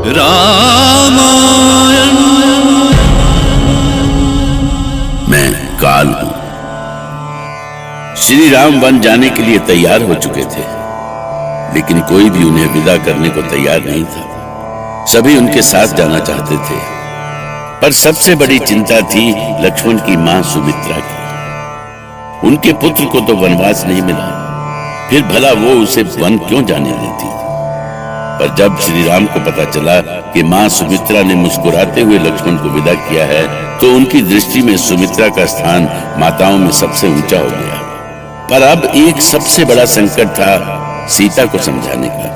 रामायण। मैं काल हूं। श्री राम वन जाने के लिए तैयार हो चुके थे, लेकिन कोई भी उन्हें विदा करने को तैयार नहीं था। सभी उनके साथ जाना चाहते थे, पर सबसे बड़ी चिंता थी लक्ष्मण की मां सुमित्रा की। उनके पुत्र को तो वनवास नहीं मिला, फिर भला वो उसे वन क्यों जाने देती। पर जब श्री राम को पता चला कि मां सुमित्रा ने मुस्कुराते हुए लक्ष्मण को विदा किया है, तो उनकी दृष्टि में सुमित्रा का स्थान माताओं में सबसे ऊंचा हो गया। पर अब एक सबसे बड़ा संकट था सीता को समझाने का,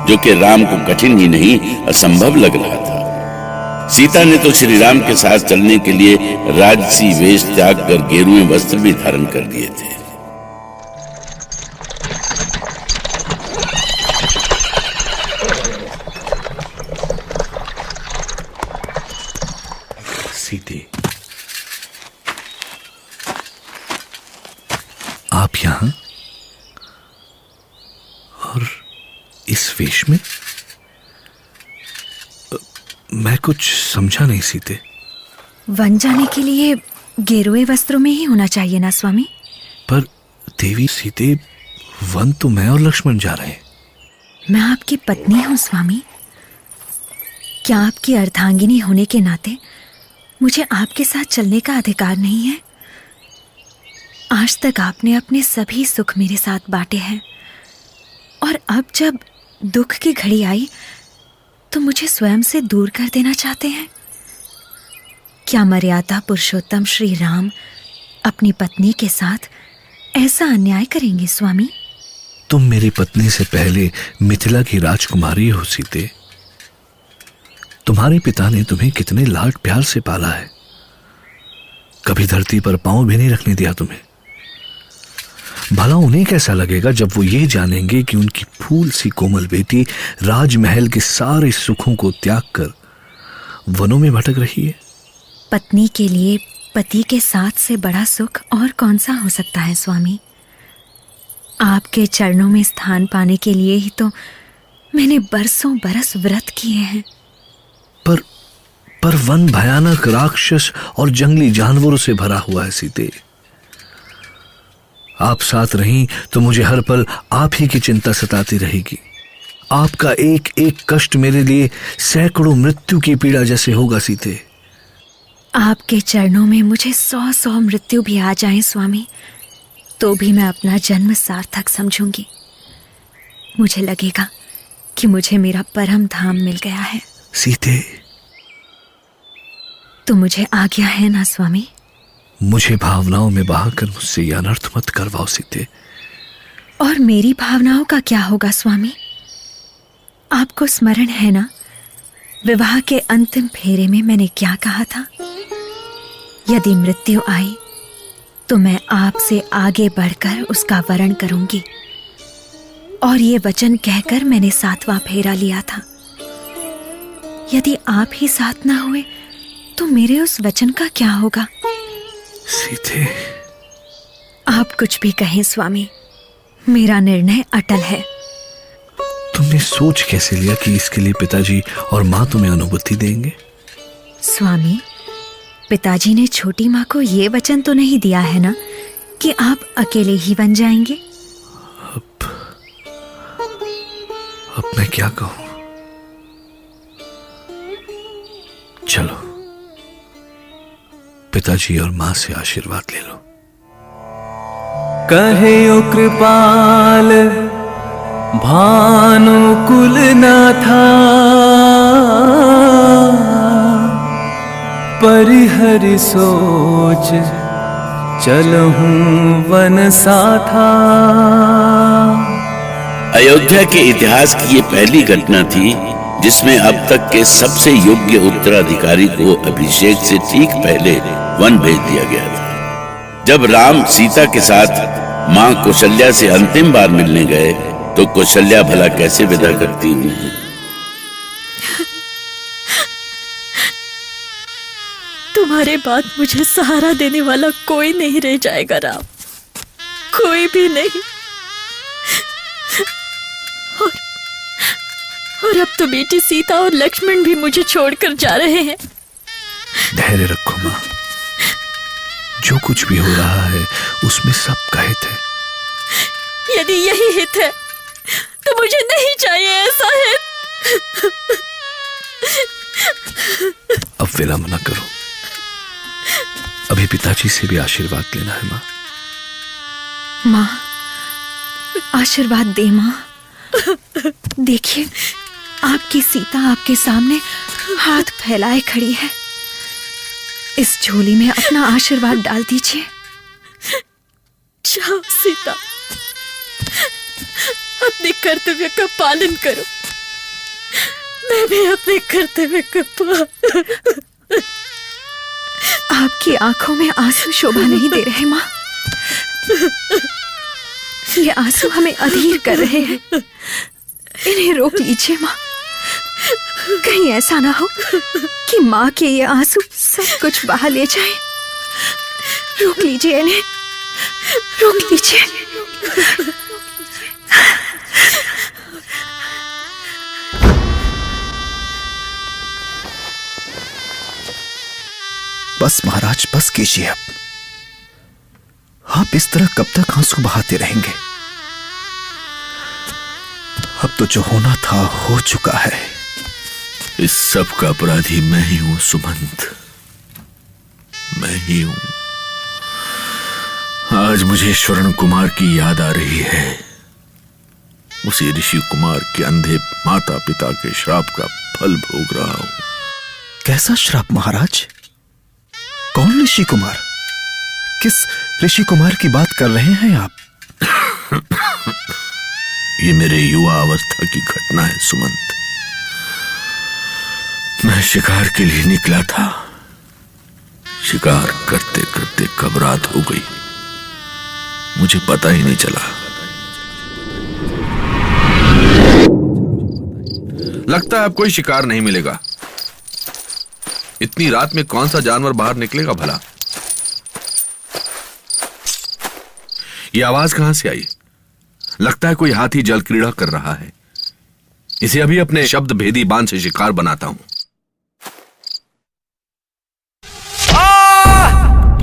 जो कि राम को कठिन ही नहीं असंभव लग रहा था। सीता ने तो श्री राम के साथ चलने के लिए राजसी वेश त्याग कर गेरुए वस्त्र भी धारण कर लिए थे। सीते, आप यहां और इस वेश में? मैं कुछ समझा नहीं सीते। वन जाने के लिए गेरुए वस्त्रों में ही होना चाहिए ना स्वामी? पर देवी सीते, वन तो मैं और लक्ष्मण जा रहे हैं। मैं आपकी पत्नी हूं स्वामी। क्या आपकी अर्धांगिनी होने के नाते मुझे आपके साथ चलने का अधिकार नहीं है? आज तक आपने अपने सभी सुख मेरे साथ बांटे हैं, और अब जब दुख की घड़ी आई तो मुझे स्वयं से दूर कर देना चाहते हैं। क्या मर्यादा पुरुषोत्तम श्री राम अपनी पत्नी के साथ ऐसा अन्याय करेंगे स्वामी? तुम मेरी पत्नी से पहले मिथिला की राजकुमारी हो सीते। तुम्हारे पिता ने तुम्हें कितने लाड प्यार से पाला है, कभी धरती पर पांव भी नहीं रखने दिया तुम्हें। भला उन्हें कैसा लगेगा जब वो ये जानेंगे कि उनकी फूल सी कोमल बेटी राजमहल के सारे सुखों को त्याग कर वनों में भटक रही है। पत्नी के लिए पति के साथ से बड़ा सुख और कौन सा हो सकता है स्वामी? आपके चरणों में स्थान पाने के लिए ही तो मैंने बरसों बरस व्रत किए हैं। पर वन भयानक राक्षस और जंगली जानवरों से भरा हुआ है सीते। आप साथ रहीं तो मुझे हर पल आप ही की चिंता सताती रहेगी। आपका एक एक कष्ट मेरे लिए सैकड़ों मृत्यु की पीड़ा जैसे होगा सीते। आपके चरणों में मुझे 100 मृत्यु भी आ जाएं स्वामी, तो भी मैं अपना जन्म सार्थक समझूंगी। मुझे लगेगा कि मुझे मेरा परम धाम मिल गया है। सीते, तो मुझे आज्ञा है ना स्वामी? मुझे भावनाओं में बहाकर मुझसे यह अनर्थ मत करवाओ सीते। और मेरी भावनाओं का क्या होगा स्वामी? आपको स्मरण है ना, विवाह के अंतिम फेरे में मैंने क्या कहा था? यदि मृत्यु आई तो मैं आपसे आगे बढ़कर उसका वरण करूंगी, और ये वचन कहकर मैंने 7वां फेरा लिया था। यदि आप ही साथ ना हुए तो मेरे उस वचन का क्या होगा? सीते, आप कुछ भी कहें स्वामी, मेरा निर्णय अटल है। तुमने सोच कैसे लिया कि इसके लिए पिताजी और माँ तुम्हें अनुमति देंगे? स्वामी, पिताजी ने छोटी माँ को ये वचन तो नहीं दिया है ना कि आप अकेले ही बन जाएंगे? अब मैं क्या कहूं? चलो, पिताजी और मां से आशीर्वाद ले लो। कहे ओ कृपाल भानुकुल नाथा, परिहरि सोच चलहूं वन साथा। अयोध्या के इतिहास की ये पहली घटना थी जिसमें अब तक के सबसे योग्य उत्तराधिकारी को अभिषेक से ठीक पहले वन भेज दिया गया था। जब राम सीता के साथ मां कौशल्या से अंतिम बार मिलने गए तो कौशल्या भला कैसे विदा करती हुई? तुम्हारे बाद मुझे सहारा देने वाला कोई नहीं रह जाएगा राम, कोई भी नहीं। और अब तो बेटी सीता और लक्ष्मण भी मुझे छोड़कर जा रहे हैं। धैर्य रखो माँ, जो कुछ भी हो रहा है उसमें सबका हित है। यदि यही हित है तो मुझे नहीं चाहिए ऐसा हित। अब विलंब न करो, अभी पिताजी से भी आशीर्वाद लेना है माँ। माँ, आशीर्वाद दे माँ। देखिए, आपकी सीता आपके सामने हाथ फैलाए खड़ी है। इस झोली में अपना आशीर्वाद डाल दीजिए। जाओ सीता, अपने कर्तव्य का पालन करो। मैं भी अपने कर्तव्य का पालन। आपकी आंखों में आंसू शोभा नहीं दे रहे माँ। ये आंसू हमें अधीर कर रहे हैं, इन्हें रोक लीजिए माँ। कहीं ऐसा ना हो कि माँ के ये आंसू सब कुछ बहा ले जाए। रोक लीजिए इन्हें, रोक लीजिए। बस महाराज, बस कीजिए। अब आप इस तरह कब तक आंसू बहाते रहेंगे? अब तो जो होना था हो चुका है। इस सब का अपराधी मैं ही हूं सुमंत, मैं ही हूं। आज मुझे स्वर्ण कुमार की याद आ रही है। उसी ऋषि कुमार के अंधे माता पिता के श्राप का फल भोग रहा हूं। कैसा श्राप महाराज? कौन ऋषि कुमार? किस ऋषि कुमार की बात कर रहे हैं आप? ये मेरे युवा अवस्था की घटना है सुमंत। मैं शिकार के लिए निकला था। शिकार करते करते कब रात हो गई मुझे पता ही नहीं चला। लगता है अब कोई शिकार नहीं मिलेगा। इतनी रात में कौन सा जानवर बाहर निकलेगा भला? ये आवाज कहां से आई? लगता है कोई हाथी जल क्रीड़ा कर रहा है। इसे अभी अपने शब्द भेदी बाण से शिकार बनाता हूं।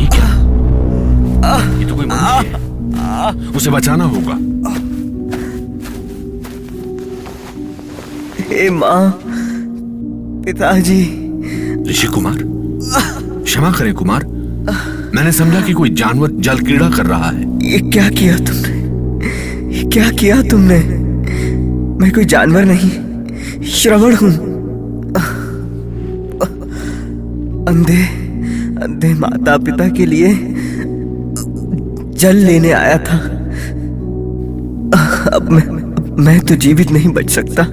ये क्या? ये तो कोई मनुष्य है। उसे बचाना होगा। हे मां, पिताजी। ऋषि कुमार, क्षमा करें कुमार, मैंने समझा कि कोई जानवर जल क्रीड़ा कर रहा है। ये क्या किया तुमने? ये क्या किया तुमने? मैं कोई जानवर नहीं, श्रवण हूं। अंधे अंधे माता पिता के लिए जल लेने आया था। अब मैं तो जीवित नहीं बच सकता।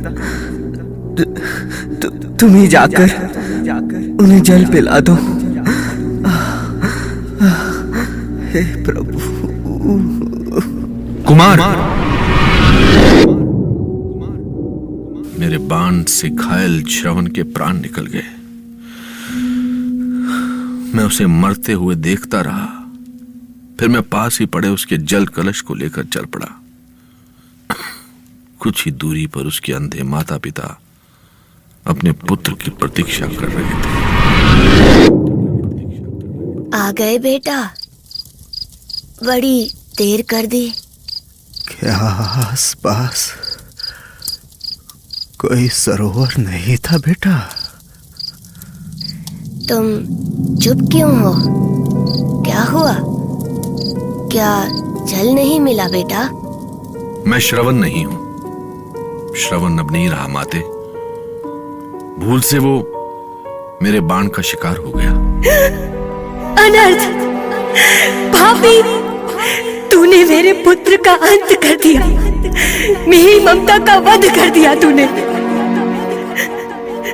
तुम ही जाकर उन्हें जल पिला दो। हे प्रभु। कुमार, मेरे बाण से घायल श्रवण के प्राण निकल गए। मैं उसे मरते हुए देखता रहा। फिर मैं पास ही पड़े उसके जल कलश को लेकर चल पड़ा। कुछ ही दूरी पर उसके अंधे माता पिता अपने पुत्र की प्रतीक्षा कर रहे थे। आ गए बेटा, बड़ी देर कर दी। क्या आसपास कोई सरोवर नहीं था बेटा? तुम चुप क्यों हो? क्या हुआ? क्या जल नहीं मिला बेटा? मैं श्रवण नहीं हूं। श्रवण अब नहीं रहा माते। भूल से वो मेरे बाण का शिकार हो गया। अनर्थ! भाभी, तूने मेरे पुत्र का अंत कर दिया। मेरी ममता का वध कर दिया तूने।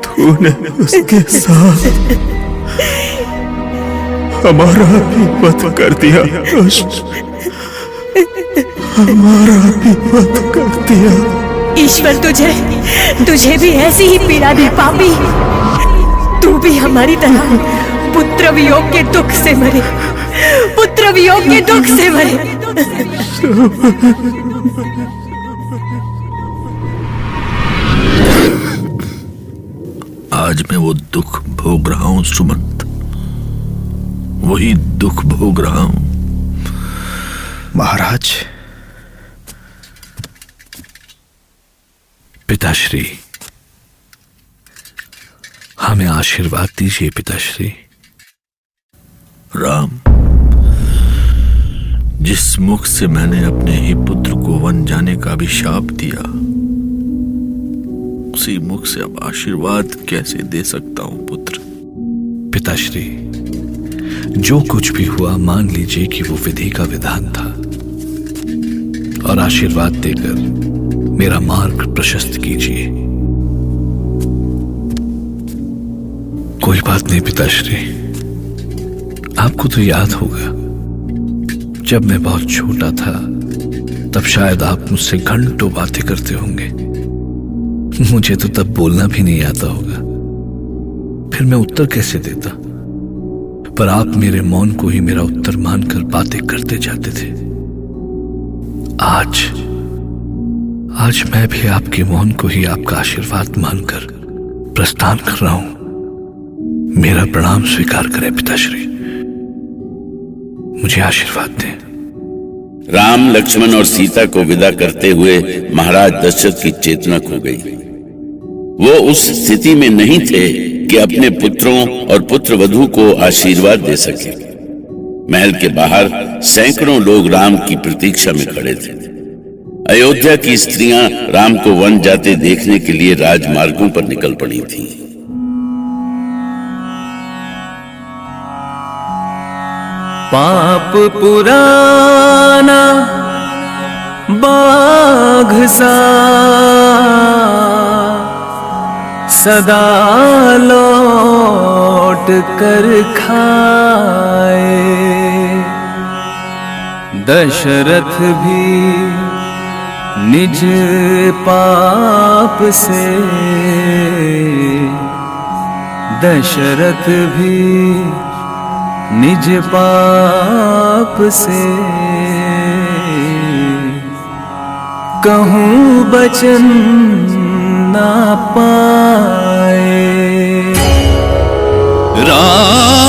तूने उसके साथ हमारा भी वध कर दिया। हमारा भी वध कर दिया। ईश्वर तुझे भी ऐसी ही पीड़ा दी पापी। तू भी हमारी तरह पुत्र वियोग के दुख से मरे, पुत्र वियोग के दुख से मरे। आज मैं वो दुख भोग रहा हूं सुमंत, वही दुख भोग रहा हूं। महाराज, पिताश्री, हमें आशीर्वाद दीजिए पिताश्री। राम, जिस मुख से मैंने अपने ही पुत्र को वन जाने का अभिशाप दिया, उसी मुख से अब आशीर्वाद कैसे दे सकता हूं पुत्र? पिताश्री, जो कुछ भी हुआ मान लीजिए कि वो विधि का विधान था, और आशीर्वाद देकर मेरा मार्ग प्रशस्त कीजिए। कोई बात नहीं पिताश्री, आपको तो याद होगा जब मैं बहुत छोटा था तब शायद आप मुझसे घंटों बातें करते होंगे। मुझे तो तब बोलना भी नहीं आता होगा, फिर मैं उत्तर कैसे देता? पर आप मेरे मौन को ही मेरा उत्तर मानकर बातें करते जाते थे। आज मैं भी आपके मौन को ही आपका आशीर्वाद मानकर प्रस्थान कर रहा हूं। मेरा प्रणाम स्वीकार करें पिताश्री, मुझे आशीर्वाद दें। राम, लक्ष्मण और सीता को विदा करते हुए महाराज दशरथ की चेतना खो गई। वो उस स्थिति में नहीं थे कि अपने पुत्रों और पुत्र वधू को आशीर्वाद दे सके। महल के बाहर सैकड़ों लोग राम की प्रतीक्षा में खड़े थे। अयोध्या की स्त्रियां राम को वन जाते देखने के लिए राजमार्गों पर निकल पड़ी थीं। पाप पुराना बाघ सा सदा लौट कर खाए। दशरथ भी निज पाप से, दशरथ भी निज पाप से कहूँ बचन ना पाए। राम